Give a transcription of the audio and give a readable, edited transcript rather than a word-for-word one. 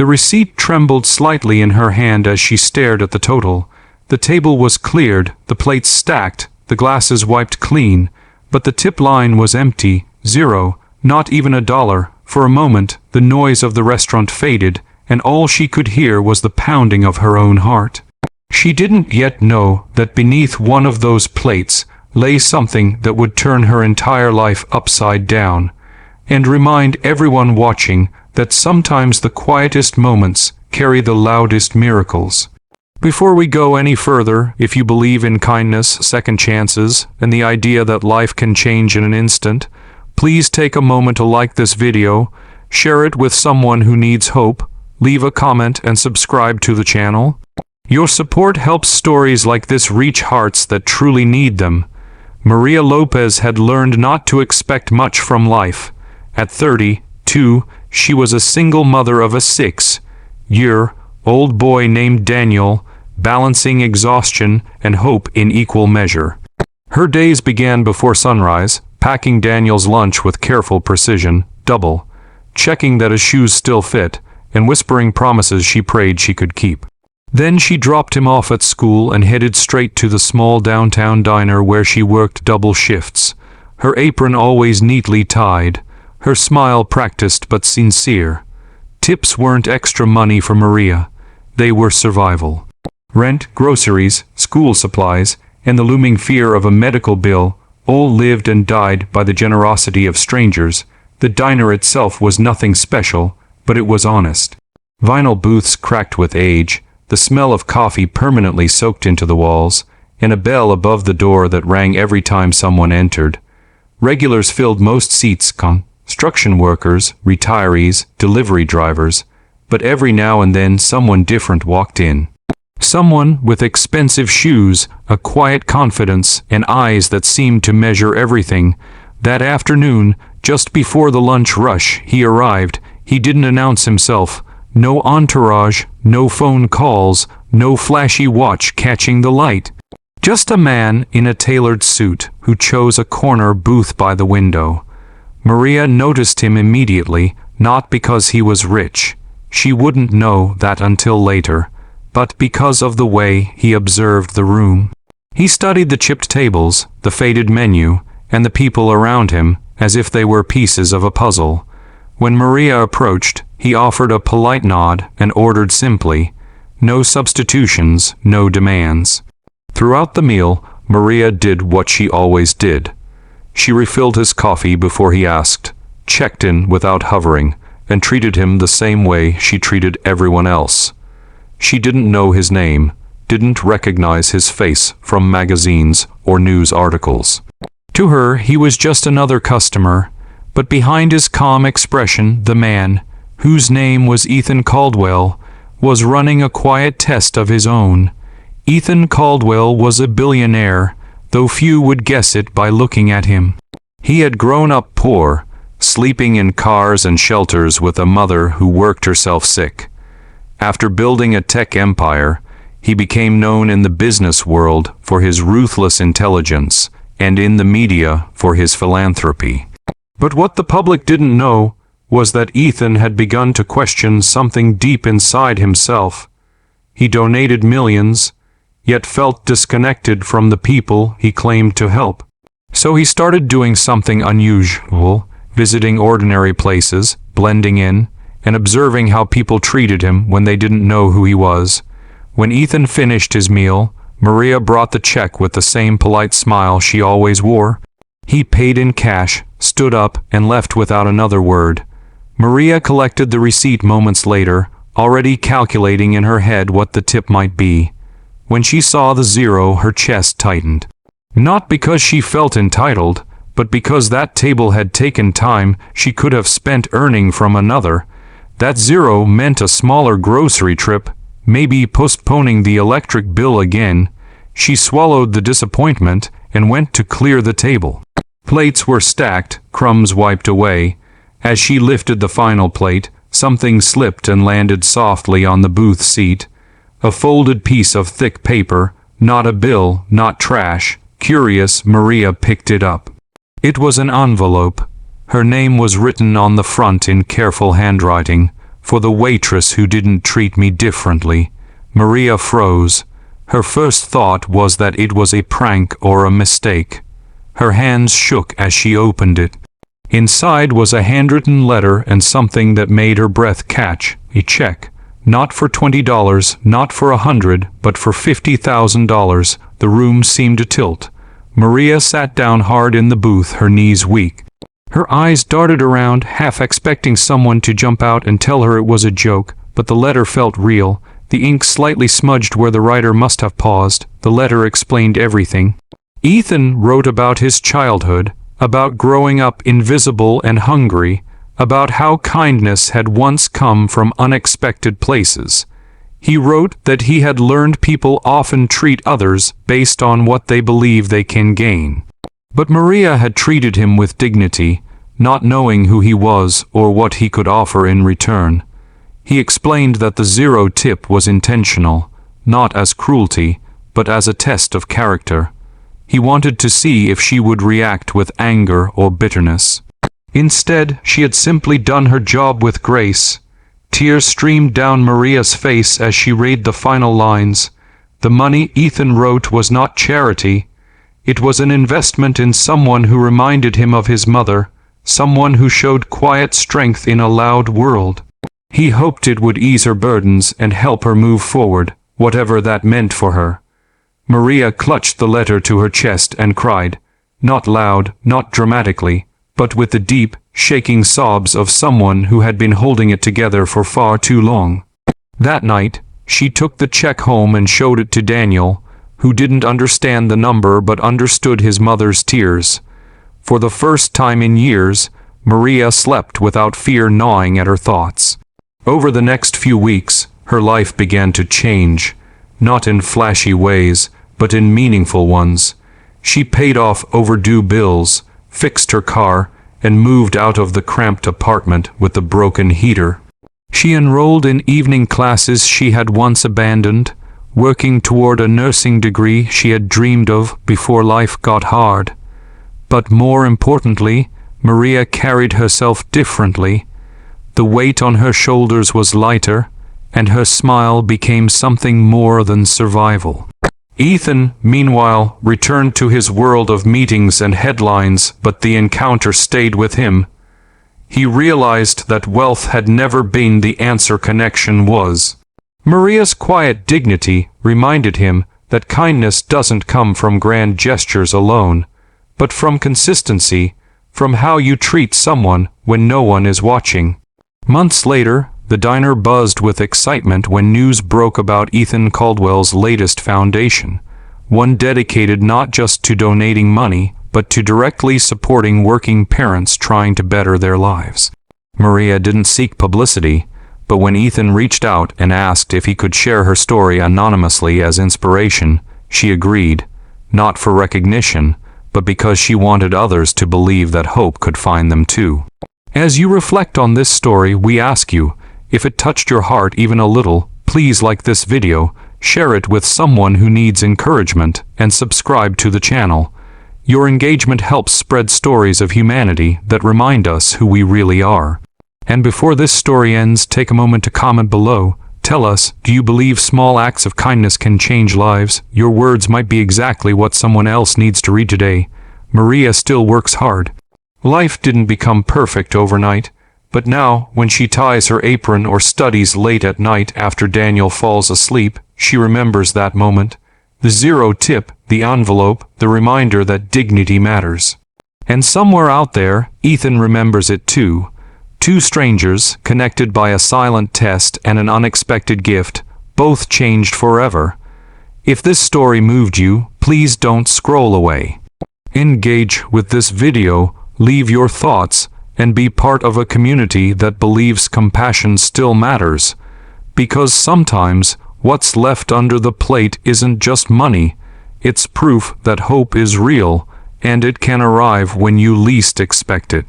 The receipt trembled slightly in her hand as she stared at the total. The table was cleared, the plates stacked, the glasses wiped clean, but the tip line was empty, zero, not even $1. For a moment, the noise of the restaurant faded, and all she could hear was the pounding of her own heart. She didn't yet know that beneath one of those plates lay something that would turn her entire life upside down, and remind everyone watching that sometimes the quietest moments carry the loudest miracles. Before we go any further, if you believe in kindness, second chances, and the idea that life can change in an instant, please take a moment to like this video, share it with someone who needs hope, leave a comment, and subscribe to the channel. Your support helps stories like this reach hearts that truly need them. Maria Lopez had learned not to expect much from life. At 32, she was a single mother of a 6-year-old boy named Daniel, balancing exhaustion and hope in equal measure. Her days began before sunrise, packing Daniel's lunch with careful precision, checking that his shoes still fit, and whispering promises she prayed she could keep. Then she dropped him off at school and headed straight to the small downtown diner where she worked double shifts, her apron always neatly tied, her smile practiced but sincere. Tips weren't extra money for Maria. They were survival. Rent, groceries, school supplies, and the looming fear of a medical bill all lived and died by the generosity of strangers. The diner itself was nothing special, but it was honest. Vinyl booths cracked with age, the smell of coffee permanently soaked into the walls, and a bell above the door that rang every time someone entered. Regulars filled most seats, construction workers, retirees, delivery drivers, but every now and then someone different walked in. Someone with expensive shoes, a quiet confidence, and eyes that seemed to measure everything. That afternoon, just before the lunch rush, he arrived. He didn't announce himself. No entourage, no phone calls, no flashy watch catching the light. Just a man in a tailored suit who chose a corner booth by the window. Maria noticed him immediately, not because he was rich. She wouldn't know that until later, but because of the way he observed the room. He studied the chipped tables, the faded menu, and the people around him as if they were pieces of a puzzle. When Maria approached, he offered a polite nod and ordered simply, no substitutions, no demands. Throughout the meal, Maria did what she always did. She refilled his coffee before he asked, checked in without hovering, and treated him the same way she treated everyone else. She didn't know his name, didn't recognize his face from magazines or news articles. To her, he was just another customer, but behind his calm expression, the man, whose name was Ethan Caldwell, was running a quiet test of his own. Ethan Caldwell was a billionaire, though few would guess it by looking at him. He had grown up poor, sleeping in cars and shelters with a mother who worked herself sick. After building a tech empire, he became known in the business world for his ruthless intelligence and in the media for his philanthropy. But what the public didn't know was that Ethan had begun to question something deep inside himself. He donated millions, yet felt disconnected from the people he claimed to help. So he started doing something unusual, visiting ordinary places, blending in, and observing how people treated him when they didn't know who he was. When Ethan finished his meal, Maria brought the check with the same polite smile she always wore. He paid in cash, stood up, and left without another word. Maria collected the receipt moments later, already calculating in her head what the tip might be. When she saw the zero, her chest tightened. Not because she felt entitled, but because that table had taken time she could have spent earning from another. That zero meant a smaller grocery trip, maybe postponing the electric bill again. She swallowed the disappointment and went to clear the table. Plates were stacked, crumbs wiped away. As she lifted the final plate, something slipped and landed softly on the booth seat. A folded piece of thick paper, not a bill, not trash. Curious, Maria picked it up. It was an envelope. Her name was written on the front in careful handwriting, for the waitress who didn't treat me differently." Maria froze. Her first thought was that it was a prank or a mistake. Her hands shook as she opened it. Inside was a handwritten letter and something that made her breath catch. A check. Not for $20, not for $100, but for $50,000. The room seemed to tilt. Maria sat down hard in the booth, her knees weak. Her eyes darted around, half expecting someone to jump out and tell her it was a joke, but the letter felt real. The ink slightly smudged where the writer must have paused. The letter explained everything. Ethan wrote about his childhood, about growing up invisible and hungry, about how kindness had once come from unexpected places. He wrote that he had learned people often treat others based on what they believe they can gain. But Maria had treated him with dignity, not knowing who he was or what he could offer in return. He explained that the 0 tip was intentional, not as cruelty, but as a test of character. He wanted to see if she would react with anger or bitterness. Instead, she had simply done her job with grace. Tears streamed down Maria's face as she read the final lines. The money Ethan wrote was not charity. It was an investment in someone who reminded him of his mother, someone who showed quiet strength in a loud world. He hoped it would ease her burdens and help her move forward, whatever that meant for her. Maria clutched the letter to her chest and cried, not loud, not dramatically, but with the deep, shaking sobs of someone who had been holding it together for far too long. That night, she took the check home and showed it to Daniel, who didn't understand the number but understood his mother's tears. For the first time in years, Maria slept without fear gnawing at her thoughts. Over the next few weeks, her life began to change, not in flashy ways, but in meaningful ones. She paid off overdue bills, fixed her car, and moved out of the cramped apartment with the broken heater. She enrolled in evening classes she had once abandoned, working toward a nursing degree she had dreamed of before life got hard. But more importantly, Maria carried herself differently. The weight on her shoulders was lighter, and her smile became something more than survival. Ethan, meanwhile, returned to his world of meetings and headlines, but the encounter stayed with him. He realized that wealth had never been the answer, connection was. Maria's quiet dignity reminded him that kindness doesn't come from grand gestures alone, but from consistency, from how you treat someone when no one is watching. Months later, the diner buzzed with excitement when news broke about Ethan Caldwell's latest foundation, one dedicated not just to donating money, but to directly supporting working parents trying to better their lives. Maria didn't seek publicity, but when Ethan reached out and asked if he could share her story anonymously as inspiration, she agreed, not for recognition, but because she wanted others to believe that hope could find them too. As you reflect on this story, we ask you, if it touched your heart even a little, please like this video, share it with someone who needs encouragement, and subscribe to the channel. Your engagement helps spread stories of humanity that remind us who we really are. And before this story ends, take a moment to comment below. Tell us, do you believe small acts of kindness can change lives? Your words might be exactly what someone else needs to read today. Maria still works hard. Life didn't become perfect overnight, but now, when she ties her apron or studies late at night after Daniel falls asleep, she remembers that moment. The 0 tip, the envelope, the reminder that dignity matters. And somewhere out there, Ethan remembers it too. Two strangers, connected by a silent test and an unexpected gift, both changed forever. If this story moved you, please don't scroll away. Engage with this video, leave your thoughts, and be part of a community that believes compassion still matters. Because sometimes, what's left under the plate isn't just money, it's proof that hope is real, and it can arrive when you least expect it.